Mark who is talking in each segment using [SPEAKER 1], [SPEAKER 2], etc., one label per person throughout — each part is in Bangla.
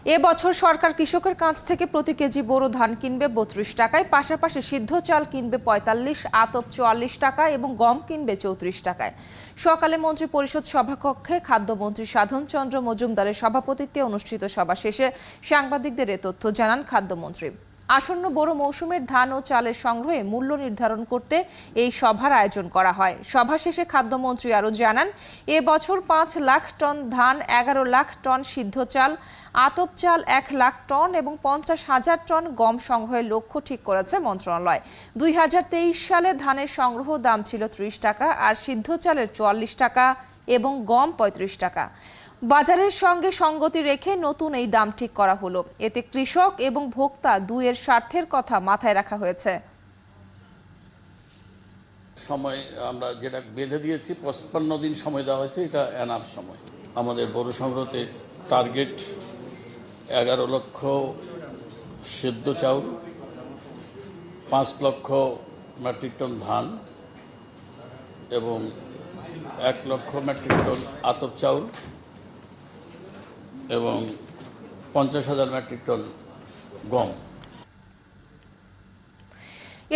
[SPEAKER 1] এবছর সরকার কৃষকের কাছ থেকে প্রতি কেজি বোরো ধান কিনবে ৩২ টাকায়, পাশাপাশি সিদ্ধ চাল কিনবে ৪৫, আতপ ৪৪ টাকা এবং গম কিনবে ৩৪ টাকায়। সকালে মন্ত্রী পরিষদ সভাকক্ষে খাদ্যমন্ত্রী সাধন চন্দ্র মজুমদারের সভাপতিত্বে অনুষ্ঠিত সভা শেষে সাংবাদিকদের এ তথ্য জানান খাদ্যমন্ত্রী। আসন্ন বোরো মৌসুমের ধান ও চালের সংগ্রহে মূল্য নির্ধারণ করতে এই সভার আয়োজন করা হয়। সভা শেষে খাদ্যমন্ত্রী আরও জানান, এবছর ৫ লাখ টন ধান, ১১ লাখ টন সিদ্ধ চাল, আতপ চাল ১ লাখ টন এবং ৫০,০০০ টন গম সংগ্রহের লক্ষ্য ঠিক করেছে মন্ত্রণালয়। ২০২৩ সালে ধানের সংগ্রহ দাম ছিল ৩০ টাকা, আর সিদ্ধ চালের ৪৪ টাকা এবং গম ৩৫ টাকা। বাজারের সঙ্গে সঙ্গতি রেখে নতুন এই দাম ঠিক করা হলো। এতে কৃষক এবং ভোক্তা দুইয়ের স্বার্থের কথা মাথায় রাখা হয়েছে।
[SPEAKER 2] সময় আমরা যেটা বেঁধে দিয়েছি, ৫৫ দিন সময় দেওয়া হয়েছে, এটা এনাফ সময়। আমাদের বড় সংগ্রহতে টার্গেট ১১ লক্ষ সেদ্ধ চাউল, ৫ লক্ষ মেট্রিক টন ধান এবং ১ লক্ষ মেট্রিক টন আতপ চাউল এবং ৫০,০০০ মেট্রিক টন গম।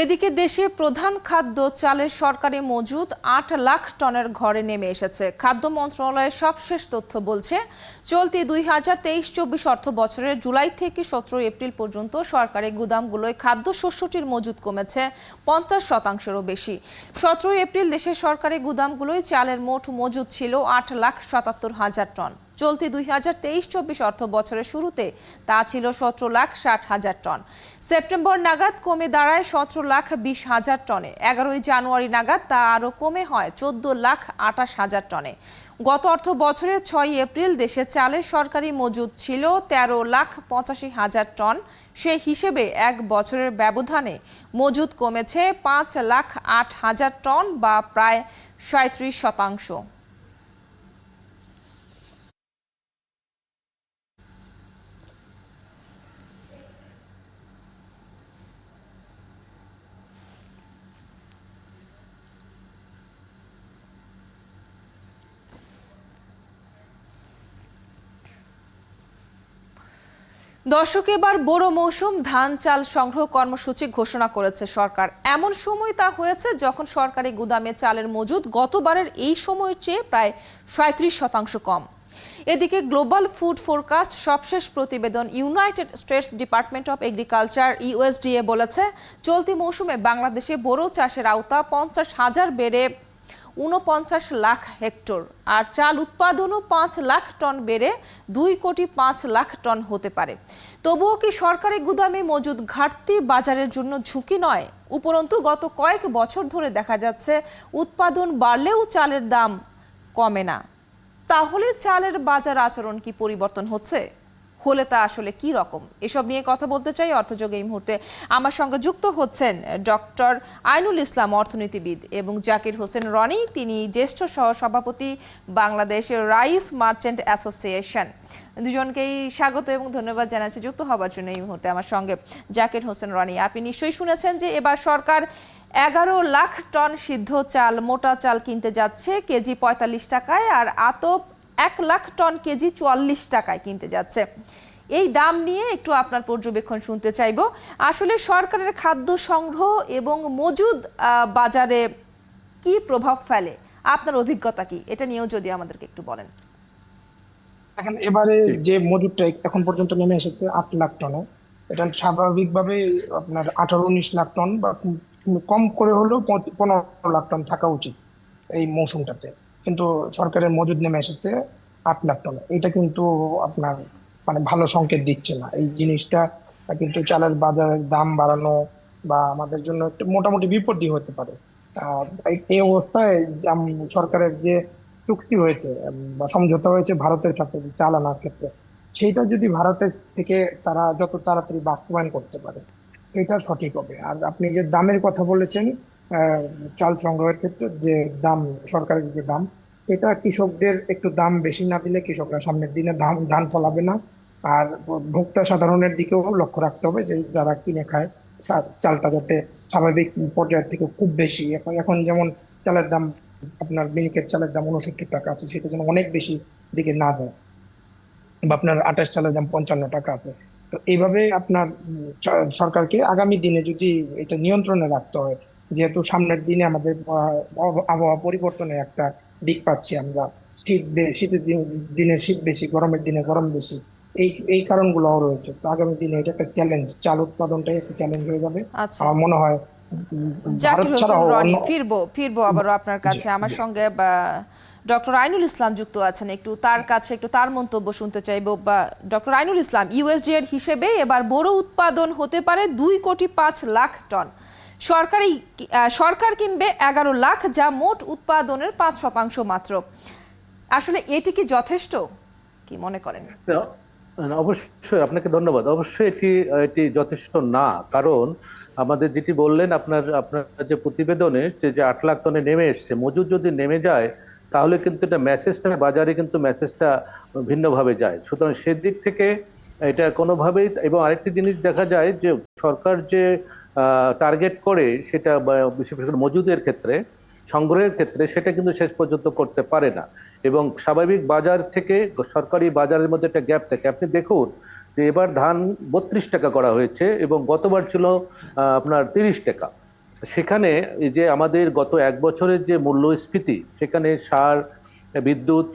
[SPEAKER 1] এদিকে দেশে প্রধান খাদ্য চালের সরকারি মজুদ ৮ লাখ টনের ঘরে নেমে এসেছে। খাদ্য মন্ত্রণালয়ের সবশেষ তথ্য বলছে, চলতি ২০২৩-২৪ অর্থ বছরের জুলাই থেকে ১৭ এপ্রিল পর্যন্ত সরকারি গুদামগুলোয় খাদ্যশস্যটির মজুদ কমেছে ৫০%-রও বেশি। ১৭ এপ্রিল দেশের সরকারি গুদামগুলোয় চালের মোট মজুদ ছিল ৮,৭৭,০০০ টন। চলতি ২০২৩-২৪ অর্থ বছরের শুরুতে তা ছিল ১৭,৬০,০০০ টন। সেপ্টেম্বর নাগাদ কমে দাঁড়ায় ১৭,২০,০০০ টনে। ১১ই জানুয়ারি নাগাদ তা আরও কমে হয় ১৪,২৮,০০০ টনে। গত অর্থ বছরের ৬ এপ্রিল দেশে চালের সরকারি মজুদ ছিল ১৩,৮৫,০০০ টন। সে হিসেবে এক বছরের ব্যবধানে মজুদ কমেছে ৫,০৮,০০০ টন বা প্রায় ৩৭%। দর্শক, এবার বোরো মৌসুম ধান চাল সংগ্রহ কর্মসূচি ঘোষণা করেছে সরকার। এমন সময় তা হয়েছে যখন সরকারি গুদামে চালের মজুদ গতবারের এই সময়ের চেয়ে প্রায় ৩৭% কম। এদিকে গ্লোবাল ফুড ফোরকাস্ট সবশেষ প্রতিবেদন United states department of agriculture USDA বলেছে, চলতি মৌসুমে বাংলাদেশে বোরো চাষের আওতা ৫০,০০০ বেড়ে ৪৯ লাখ হেক্টর, আর চাল উৎপাদনও ৫ লাখ টন বেড়ে ২,৫,০০,০০০ টন হতে পারে। তবুও কি সরকারি গুদামে মজুদ ঘাটতি বাজারের জন্য ঝুঁকি নয়? উপরন্তু গত কয়েক বছর ধরে দেখা যাচ্ছে উৎপাদন বাড়লেও চালের দাম কমে না। তাহলে চালের বাজার আচরণ কি পরিবর্তন হচ্ছে? হলে তা আসলে কি রকম? এসব নিয়ে কথা বলতে চাই। অর্থযোগে এই মুহূর্তে আমার সঙ্গে যুক্ত হচ্ছেন ডক্টর আইনুল ইসলাম, অর্থনীতিবিদ, এবং জাকির হোসেন রনি, তিনি জ্যেষ্ঠ সহসভাপতি বাংলাদেশ রাইস মার্চেন্ট অ্যাসোসিয়েশন। দুজনকেই স্বাগত এবং ধন্যবাদ জানাচ্ছি যুক্ত হবার জন্য। এই মুহূর্তে আমার সঙ্গে জাকির হোসেন রনি, আপনি নিশ্চয়ই শুনেছেন যে এবার সরকার ১১ লাখ টন সিদ্ধ চাল, মোটা চাল কিনতে যাচ্ছে কেজি ৪৫ টাকায়, আর আতপ ১ লাখ টন কেজি ৪৪ টাকায় কিনতে যাচ্ছে। এই দাম নিয়ে একটু আপনার পর্যবেক্ষণ শুনতে চাইব। আসলে সরকারের খাদ্য সংগ্রহ এবং মজুদ বাজারে কি প্রভাব ফেলে, আপনার অভিজ্ঞতা কি, এটা নিয়েও যদি আমাদেরকে একটু বলেন।
[SPEAKER 3] এখন এবারে যে মজুদটা এখন পর্যন্ত নেমে এসেছে ৮ লাখ টনে, এটা স্বাভাবিকভাবে আপনার ১৮-১৯ লাখ টন বা কম করে হলেও ১৫ লাখ টন থাকা উচিত এই মৌসুমটাতে। কিন্তু সরকারের মজুদ নেমে এসেছে ৮ লাখ টন। এটা কিন্তু আপনার মানে ভালো সংকেত দিচ্ছে না। এই জিনিসটা কিন্তু চালের বাজারের দাম বাড়ানো বা আমাদের জন্য একটু মোটামুটি বিপদই হতে পারে। এই অবস্থায় সরকারের যে চুক্তি হয়েছে বা সমঝোতা হয়েছে ভারতের সাথে যে চাল আনার ক্ষেত্রে, সেইটা যদি ভারতের থেকে তারা যত তাড়াতাড়ি বাস্তবায়ন করতে পারে এটা সঠিক হবে। আর আপনি যে দামের কথা বলেছেন, চাল সংগ্রহের ক্ষেত্রে যে দাম, সরকারের যে দাম, এটা কৃষকদের একটু দাম বেশি না দিলে কৃষকরা সামনের দিনে ধান ফলাবে না। আর ভোক্তা সাধারণের দিকেও লক্ষ্য রাখতে হবে যে যারা কিনে খায় চালটা যাতে স্বাভাবিক পর্যায়ের থেকে খুব বেশি, এখন এখন যেমন চালের দাম, আপনার মিনিকেট চালের দাম ৬৯ টাকা আছে, সেটা যেন অনেক বেশি দিকে না যায়। বা আপনার 28 চালের দাম 55 টাকা আছে। তো এইভাবে আপনার সরকারকে আগামী দিনে যদি এটা নিয়ন্ত্রণে রাখতে হয়, যেহেতু সামনের দিনে আমাদের আবহাওয়া পরিবর্তনের একটা দিক পাচ্ছি আমরা, শীতের দিনে শীত বেশি, গরমের দিনে গরম বেশি, এই কারণগুলোও রয়েছে। তো আগামী দিনে এটা একটা চ্যালেঞ্জ, চাল উৎপাদনটাই একটা চ্যালেঞ্জ হয়ে যাবে
[SPEAKER 1] আচ্ছা,
[SPEAKER 3] আমার মনে হয়। ভারত
[SPEAKER 1] জাকির হোসেন
[SPEAKER 3] ছাড়াও
[SPEAKER 1] রনি,
[SPEAKER 3] অন্য।
[SPEAKER 1] ফিরবো আবারও আপনার
[SPEAKER 3] জি,
[SPEAKER 1] কাছে। আমার
[SPEAKER 3] জি।
[SPEAKER 1] সঙ্গে ডক্টর আইনুল ইসলাম যুক্ত আছেন, একটু তার কাছে একটু তার মন্তব্য শুনতে চাইবো। ডক্টর আইনুল ইসলাম, ইউএসডি এর হিসেবে এবার বড় উৎপাদন হতে পারে 2,05,00,000 টন। সরকার কিনবে 11 লাখ, যা মোট উৎপাদনের 5% মাত্র। আসলে এটি কি যথেষ্ট, কি মনে করেন?
[SPEAKER 4] অবশ্যই, আপনাকে ধন্যবাদ। অবশ্যই এটি এটি যথেষ্ট না, কারণ আমাদের যেটি বললেন আপনার আপনার যে প্রতিবেদনে, যে 8 লাখ টনে নেমে এসছে, মজুদ যদি নেমে যায় তাহলে কিন্তু এটা মেসেজটা বাজারে কিন্তু মেসেজটা ভিন্নভাবে যায়। সুতরাং সেদিক থেকে এটা কোনোভাবেই। এবং আরেকটি জিনিস দেখা যায় যে সরকার যে টার্গেট করে সেটা বিশেষ করে মজুদের ক্ষেত্রে, সংগ্রহের ক্ষেত্রে, সেটা কিন্তু শেষ পর্যন্ত করতে পারে না। এবং স্বাভাবিক বাজার থেকে সরকারি বাজারের মধ্যে একটা গ্যাপ থাকে। আপনি দেখুন যে এবার ধান 32 টাকা করা হয়েছে এবং গতবার ছিল আপনার 30 টাকা। সেখানে এই যে আমাদের গত 1 বছরের যে মূল্যস্ফীতি, সেখানে সার, বিদ্যুৎ,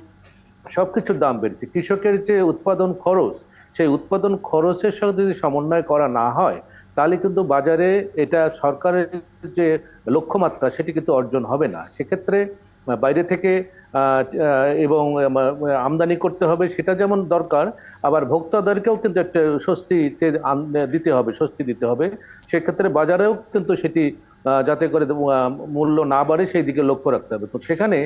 [SPEAKER 4] সবকিছুর দাম বেড়েছে। কৃষকের যে উৎপাদন খরচ, সেই উৎপাদন খরচের সঙ্গে যদি সমন্বয় করা না হয় তাহলে কিন্তু বাজারে এটা সরকারের যে লক্ষ্যমাত্রা সেটি কিন্তু অর্জন হবে না। সেক্ষেত্রে বাইরে থেকে আমদানি করতে হবে, সেটা যেমন দরকার, আবার ভোক্তাদেরকেও কিন্তু একটা স্বস্তি দিতে হবে। সেক্ষেত্রে বাজারেও কিন্তু সেটি যাতে করে মূল্য না বাড়ে সেই দিকে লক্ষ্য রাখতে হবে। তো সেখানে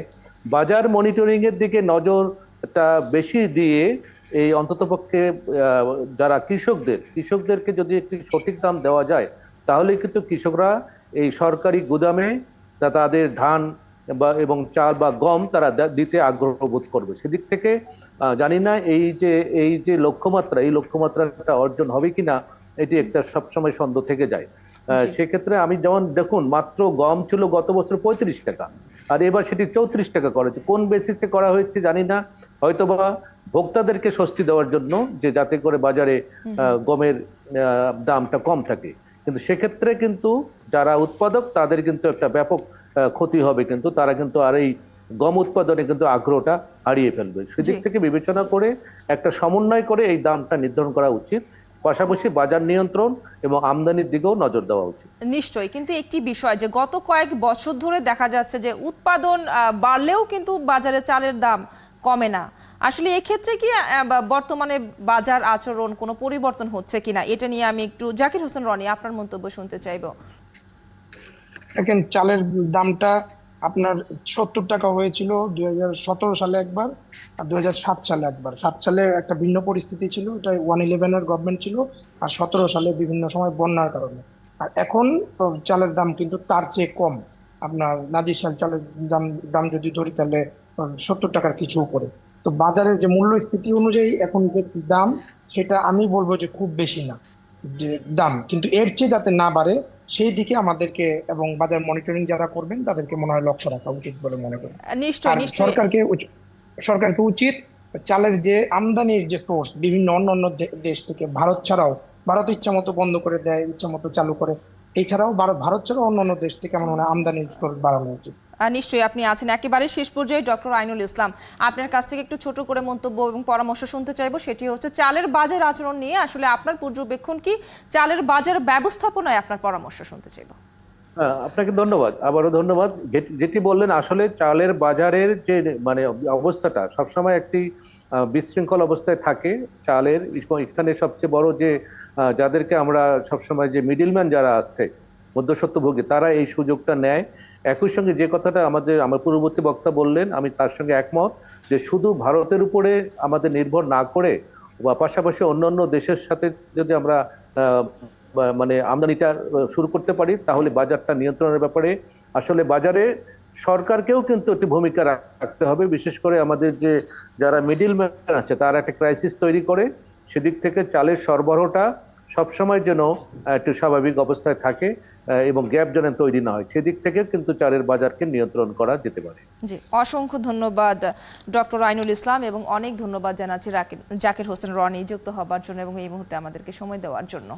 [SPEAKER 4] বাজার মনিটরিং এর দিকে নজরটা বেশি দিয়ে এই অন্ততপক্ষে যারা কৃষকদেরকে যদি একটি সঠিক দাম দেওয়া যায় তাহলে কিন্তু কৃষকরা এই সরকারি গুদামে তাদের ধান এবং চাল বা গম তারা দিতে আগ্রহ বোধ করবে। সেদিক থেকে জানি না এই যে লক্ষ্যমাত্রা, এই লক্ষ্যমাত্রাটা অর্জন হবে কিনা, এটি একটা সবসময় সন্দেহ থেকে যায়। সেক্ষেত্রে আমি যেমন দেখুন, মাত্র গম ছিল গত বছর 35 টাকা, আর এবার সেটি 34 টাকা করা হয়েছে। কোন বেসিসে করা হয়েছে জানি না, হয়তোবা ভোক্তাদেরকে স্বস্তি দেওয়ার জন্য, যে যাতে করে বাজারে গমের দামটা কম থাকে। কিন্তু সেক্ষেত্রে কিন্তু যারা উৎপাদক তাদের কিন্তু একটা ব্যাপক ক্ষতি হবে, কিন্তু তারা কিন্তু আর এই গম উৎপাদনে কিন্তু আগ্রহটা হারিয়ে ফেলবে। সেদিক থেকে বিবেচনা করে একটা সমন্বয় করে এই দামটা নির্ধারণ করা উচিত। পাশাপাশি বাজার নিয়ন্ত্রণ এবং আমদানির দিকেও নজর দেওয়া উচিত।
[SPEAKER 1] নিশ্চয়ই, কিন্তু একটি বিষয় যে গত কয়েক বছর ধরে দেখা যাচ্ছে যে উৎপাদন বাড়লেও কিন্তু বাজারে চালের দাম কমে না। আসলে এক্ষেত্রে কি বর্তমানে বাজার আচরণ কোনো পরিবর্তন হচ্ছে কিনা, এটা নিয়ে আমি একটু জাকির হোসেন রনি আপনার মন্তব্য শুনতে চাইবো।
[SPEAKER 3] দেখেন, চালের দামটা আপনার 70 টাকা হয়েছিল 2017 সালে একবার, আর 2007 সালে একবার। 7 সালে একটা ভিন্ন পরিস্থিতি ছিল, এটা 111 গভর্নমেন্ট ছিল, আর 17 সালে বিভিন্ন সময় বন্যার কারণে। আর এখন চালের দাম কিন্তু তার চেয়ে কম। আপনার নাজির শাল চালের দাম দাম যদি ধরি তাহলে 70 টাকার কিছু উপরে। তো বাজারের যে মূল্যস্ফীতি অনুযায়ী এখন যে দাম, সেটা আমি বলবো যে খুব বেশি না যে দাম, কিন্তু এর চেয়ে যাতে না বাড়ে সেই দিকে আমাদেরকে এবং বাজার মনিটরিং যারা করবেন তাদেরকে মনে হয় লক্ষ্য রাখা উচিত বলে মনে করি।
[SPEAKER 1] নিশ্চয়ই
[SPEAKER 3] আর
[SPEAKER 1] নিশ্চয়ই।
[SPEAKER 3] সরকারকে উচিত চালের যে আমদানির যে সোর্স, বিভিন্ন অন্যান্য দেশ থেকে, ভারত ছাড়াও, ভারত ইচ্ছা মতো বন্ধ করে দেয়, ইচ্ছা মতো চালু করে, এছাড়াও ভারত ছাড়াও অন্যান্য দেশ থেকে আমার মনে হয় আমদানির সোর্স বাড়ানো উচিত।
[SPEAKER 1] নিশ্চয়ই, আপনি আছেন একেবারে শেষ পর্যায়ে। ডক্টর আইনুল ইসলাম, আপনার কাছ থেকে একটু ছোট করে মন্তব্য এবং পরামর্শ শুনতে চাইবো। সেটি হচ্ছে চালের বাজার আচরণ নিয়ে আসলে আপনার পর্যবেক্ষণ কি, চালের বাজার ব্যবস্থাপনায় আপনার পরামর্শ শুনতে চাইবো।
[SPEAKER 4] আপনাকে ধন্যবাদ, আবারও ধন্যবাদ। যেটি বললেন, আসলে চালের বাজারের যে মানে অবস্থাটা সবসময় একটি বিশৃঙ্খল অবস্থায় থাকে। চালের এখানে সবচেয়ে বড় যে যাদেরকে আমরা সবসময় যে মিডিলম্যান যারা আসছে, মধ্যস্বত্বভোগী, তারা এই সুযোগটা নেয়। একই সঙ্গে যে কথাটা আমার পূর্ববর্তী বক্তা বললেন, আমি তার সঙ্গে একমত, যে শুধু ভারতের উপরে আমাদের নির্ভর না করে বা পাশাপাশি অন্যান্য দেশের সাথে যদি আমরা মানে আমদানিটা শুরু করতে পারি তাহলে বাজারটা নিয়ন্ত্রণের ব্যাপারে আসলে বাজারে সরকারকেও কিন্তু একটি ভূমিকা রাখতে হবে। বিশেষ করে আমাদের যে যারা মিডিল ম্যান আছে তারা একটা ক্রাইসিস তৈরি করে, সেদিক থেকে চালের সরবরাহটা সবসময় যেন একটু স্বাভাবিক অবস্থায় থাকে এবং গ্যাপ যেন তৈরি না হয়, সেদিক থেকে কিন্তু চালের বাজারকে নিয়ন্ত্রণ করা যেতে পারে।
[SPEAKER 1] জি, অসংখ্য ধন্যবাদ ডক্টর আইনুল ইসলাম, এবং অনেক ধন্যবাদ জানাচ্ছি জাকির হোসেন রনি যুক্ত হবার জন্য এবং এই মুহূর্তে আমাদেরকে সময় দেওয়ার জন্য।